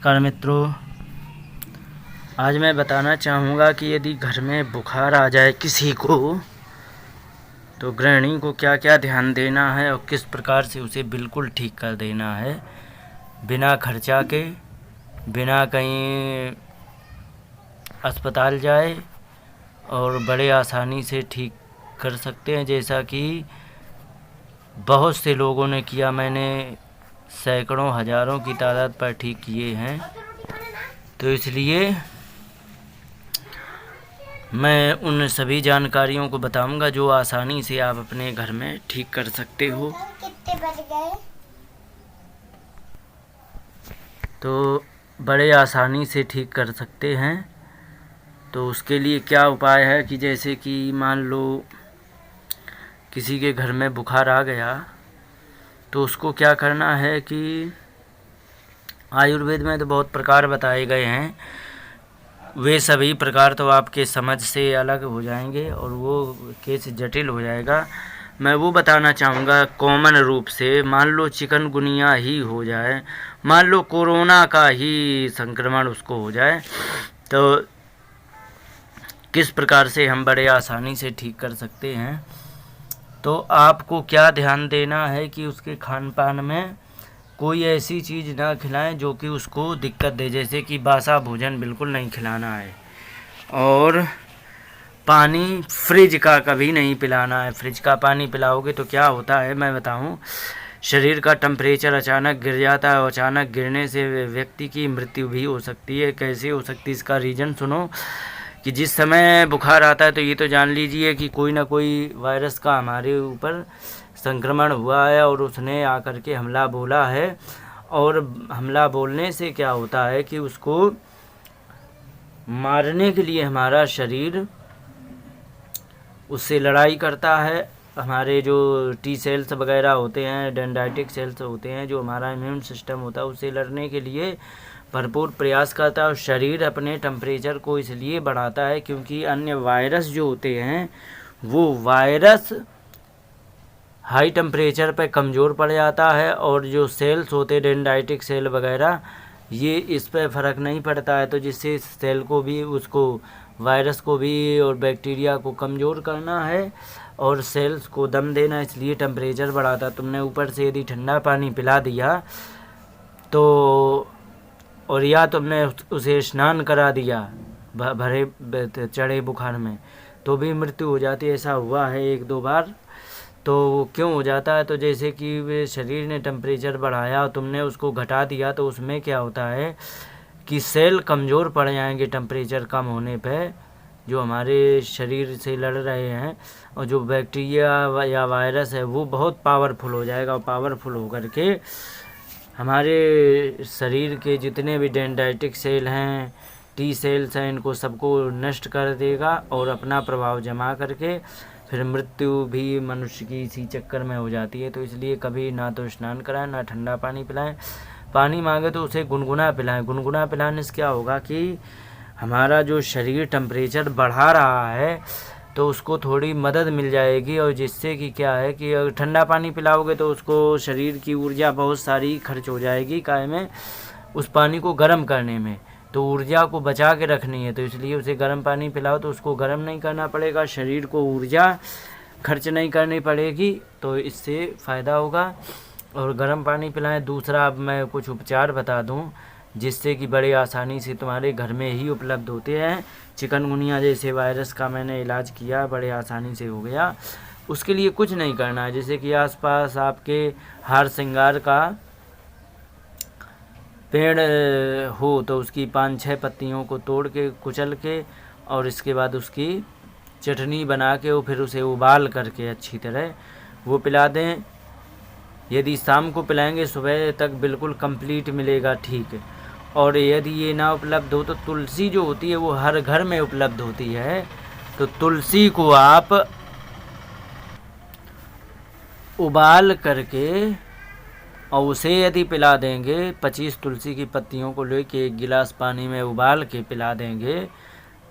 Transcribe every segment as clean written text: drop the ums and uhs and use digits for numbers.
नमस्कार मित्रों, आज मैं बताना चाहूँगा कि यदि घर में बुखार आ जाए किसी को तो गृहिणी को क्या क्या ध्यान देना है और किस प्रकार से उसे बिल्कुल ठीक कर देना है बिना खर्चा के, बिना कहीं अस्पताल जाए, और बड़े आसानी से ठीक कर सकते हैं। जैसा कि बहुत से लोगों ने किया, मैंने सैकड़ों हज़ारों की तादाद पर ठीक किए हैं। तो इसलिए मैं उन सभी जानकारियों को बताऊंगा जो आसानी से आप अपने घर में ठीक कर सकते हो। कितने बज गए? तो बड़े आसानी से ठीक कर सकते हैं। तो उसके लिए क्या उपाय है कि जैसे कि मान लो किसी के घर में बुखार आ गया तो उसको क्या करना है कि आयुर्वेद में तो बहुत प्रकार बताए गए हैं, वे सभी प्रकार तो आपके समझ से अलग हो जाएंगे और वो केस जटिल हो जाएगा। मैं वो बताना चाहूँगा कॉमन रूप से। मान लो चिकनगुनिया ही हो जाए, मान लो कोरोना का ही संक्रमण उसको हो जाए, तो किस प्रकार से हम बड़े आसानी से ठीक कर सकते हैं। तो आपको क्या ध्यान देना है कि उसके खान पान में कोई ऐसी चीज़ ना खिलाएं जो कि उसको दिक्कत दे, जैसे कि बासा भोजन बिल्कुल नहीं खिलाना है, और पानी फ्रिज का कभी नहीं पिलाना है। फ्रिज का पानी पिलाओगे तो क्या होता है मैं बताऊं, शरीर का टेम्परेचर अचानक गिर जाता है और अचानक गिरने से व्यक्ति की मृत्यु भी हो सकती है। कैसे हो सकती है इसका रीज़न सुनो कि जिस समय बुखार आता है तो ये तो जान लीजिए कि कोई ना कोई वायरस का हमारे ऊपर संक्रमण हुआ है और उसने आकर के हमला बोला है, और हमला बोलने से क्या होता है कि उसको मारने के लिए हमारा शरीर उससे लड़ाई करता है। हमारे जो टी सेल्स वगैरह होते हैं, डेंड्राइटिक सेल्स होते हैं, जो हमारा इम्यून सिस्टम होता है, उससे लड़ने के लिए भरपूर प्रयास करता है और शरीर अपने टेम्परेचर को इसलिए बढ़ाता है क्योंकि अन्य वायरस जो होते हैं वो वायरस हाई टेम्परेचर पे कमज़ोर पड़ जाता है, और जो सेल्स होते हैं डेंड्राइटिक सेल वगैरह, ये इस पे फ़र्क नहीं पड़ता है। तो जिससे सेल को भी, उसको वायरस को भी और बैक्टीरिया को कमज़ोर करना है और सेल्स को दम देना, इसलिए टेम्परेचर बढ़ाता। तुमने ऊपर से यदि ठंडा पानी पिला दिया तो, और या तुमने उसे स्नान करा दिया भरे चढ़े बुखार में, तो भी मृत्यु हो जाती है। ऐसा हुआ है एक दो बार। तो क्यों हो जाता है, तो जैसे कि वे शरीर ने टेम्परेचर बढ़ाया और तुमने उसको घटा दिया, तो उसमें क्या होता है कि सेल कमज़ोर पड़ जाएंगे टेम्परेचर कम होने पे, जो हमारे शरीर से लड़ रहे हैं, और जो बैक्टीरिया या वायरस है वो बहुत पावरफुल हो जाएगा, और पावरफुल होकर के हमारे शरीर के जितने भी डेंड्राइटिक सेल हैं, टी सेल्स हैं, इनको सबको नष्ट कर देगा और अपना प्रभाव जमा करके फिर मृत्यु भी मनुष्य की इसी चक्कर में हो जाती है। तो इसलिए कभी ना तो स्नान कराएं, ना ठंडा पानी पिलाएं। पानी मांगे तो उसे गुनगुना पिलाएं। गुनगुना पिलाने से क्या होगा कि हमारा जो शरीर टेम्परेचर बढ़ा रहा है तो उसको थोड़ी मदद मिल जाएगी, और जिससे कि क्या है कि अगर ठंडा पानी पिलाओगे तो उसको शरीर की ऊर्जा बहुत सारी खर्च हो जाएगी काय में, उस पानी को गर्म करने में। तो ऊर्जा को बचा के रखनी है, तो इसलिए उसे गर्म पानी पिलाओ तो उसको गर्म नहीं करना पड़ेगा, शरीर को ऊर्जा खर्च नहीं करनी पड़ेगी, तो इससे फ़ायदा होगा। और गर्म पानी पिलाएं। दूसरा, अब मैं कुछ उपचार बता दूं जिससे कि बड़े आसानी से तुम्हारे घर में ही उपलब्ध होते हैं। चिकनगुनिया जैसे वायरस का मैंने इलाज किया, बड़े आसानी से हो गया। उसके लिए कुछ नहीं करना है, जैसे कि आसपास आपके हार श्रृंगार का पेड़ हो तो उसकी 5-6 पत्तियों को तोड़ के कुचल के और इसके बाद उसकी चटनी बना के फिर उसे उबाल करके अच्छी तरह वो पिला दें। यदि शाम को पिलाएंगे सुबह तक बिल्कुल कंप्लीट मिलेगा ठीक। और यदि ये ना उपलब्ध हो तो तुलसी जो होती है वो हर घर में उपलब्ध होती है, तो तुलसी को आप उबाल करके और उसे यदि पिला देंगे, 25 तुलसी की पत्तियों को लेके 1 गिलास पानी में उबाल के पिला देंगे,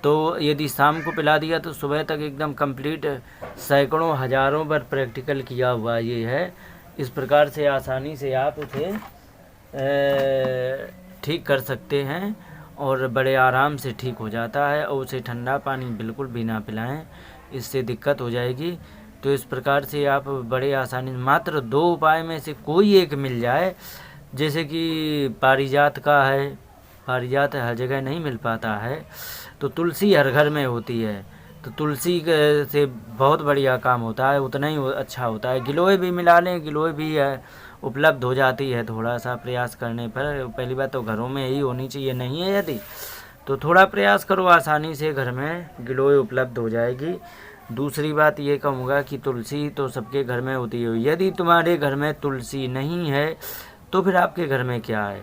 तो यदि शाम को पिला दिया तो सुबह तक एकदम कंप्लीट। सैकड़ों हज़ारों बार प्रैक्टिकल किया हुआ ये है। इस प्रकार से आसानी से आप उसे ठीक कर सकते हैं और बड़े आराम से ठीक हो जाता है। और उसे ठंडा पानी बिल्कुल भी ना पिलाएं, इससे दिक्कत हो जाएगी। तो इस प्रकार से आप बड़े आसानी मात्र 2 उपाय में से कोई एक मिल जाए, जैसे कि पारिजात का है, पारिजात हर जगह नहीं मिल पाता है, तो तुलसी हर घर में होती है, तो तुलसी से बहुत बढ़िया काम होता है, उतना ही अच्छा होता है। गिलोय भी मिला लें, गिलोय भी उपलब्ध हो जाती है थोड़ा सा प्रयास करने पर। पहली बात तो घरों में ही होनी चाहिए, नहीं है यदि तो थोड़ा प्रयास करो, आसानी से घर में गिलोय उपलब्ध हो जाएगी। दूसरी बात ये कहूँगा कि तुलसी तो सबके घर में होती है, यदि तुम्हारे घर में तुलसी नहीं है तो फिर आपके घर में क्या है।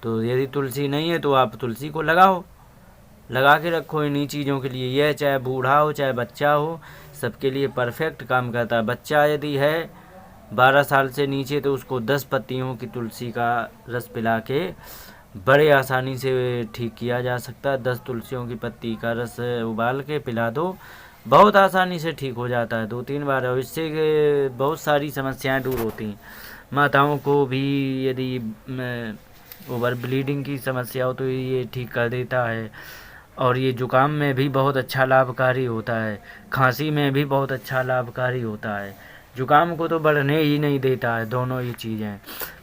तो यदि तुलसी नहीं है तो आप तुलसी को लगाओ, लगा के रखो इन्हीं चीज़ों के लिए। यह चाहे बूढ़ा हो चाहे बच्चा हो, सबके लिए परफेक्ट काम करता है। बच्चा यदि है 12 साल से नीचे तो उसको 10 पत्तियों की तुलसी का रस पिला के बड़े आसानी से ठीक किया जा सकता है। 10 तुलसियों की पत्ती का रस उबाल के पिला दो, बहुत आसानी से ठीक हो जाता है 2-3 बार। और इससे बहुत सारी समस्याएं दूर होती हैं। माताओं को भी यदि ओवर ब्लीडिंग की समस्या हो तो ये ठीक कर देता है। और ये जुकाम में भी बहुत अच्छा लाभकारी होता है, खांसी में भी बहुत अच्छा लाभकारी होता है। जुकाम को तो बढ़ने ही नहीं देता है, दोनों ही चीज़ें।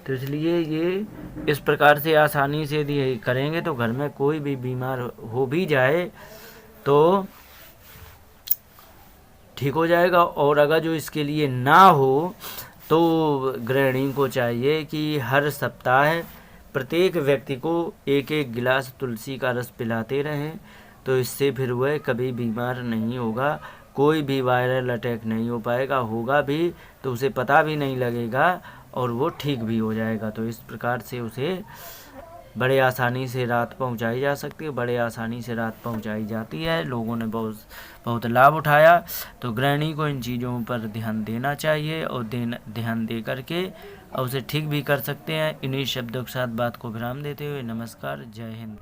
तो इसलिए ये इस प्रकार से आसानी से यदि करेंगे तो घर में कोई भी बीमार हो भी जाए तो ठीक हो जाएगा। और अगर जो इसके लिए ना हो तो गृहिणी को चाहिए कि हर सप्ताह प्रत्येक व्यक्ति को 1-1 गिलास तुलसी का रस पिलाते रहें, तो इससे फिर वह कभी बीमार नहीं होगा, कोई भी वायरल अटैक नहीं हो पाएगा, होगा भी तो उसे पता भी नहीं लगेगा और वो ठीक भी हो जाएगा। तो इस प्रकार से उसे बड़े आसानी से राहत पहुंचाई जा सकती है, बड़े आसानी से राहत पहुंचाई जाती है। लोगों ने बहुत लाभ उठाया। तो गृहिणी को इन चीज़ों पर ध्यान देना चाहिए और ध्यान दे करके और उसे ठीक भी कर सकते हैं। इन्हीं शब्दों के साथ बात को विराम देते हुए नमस्कार, जय हिंद।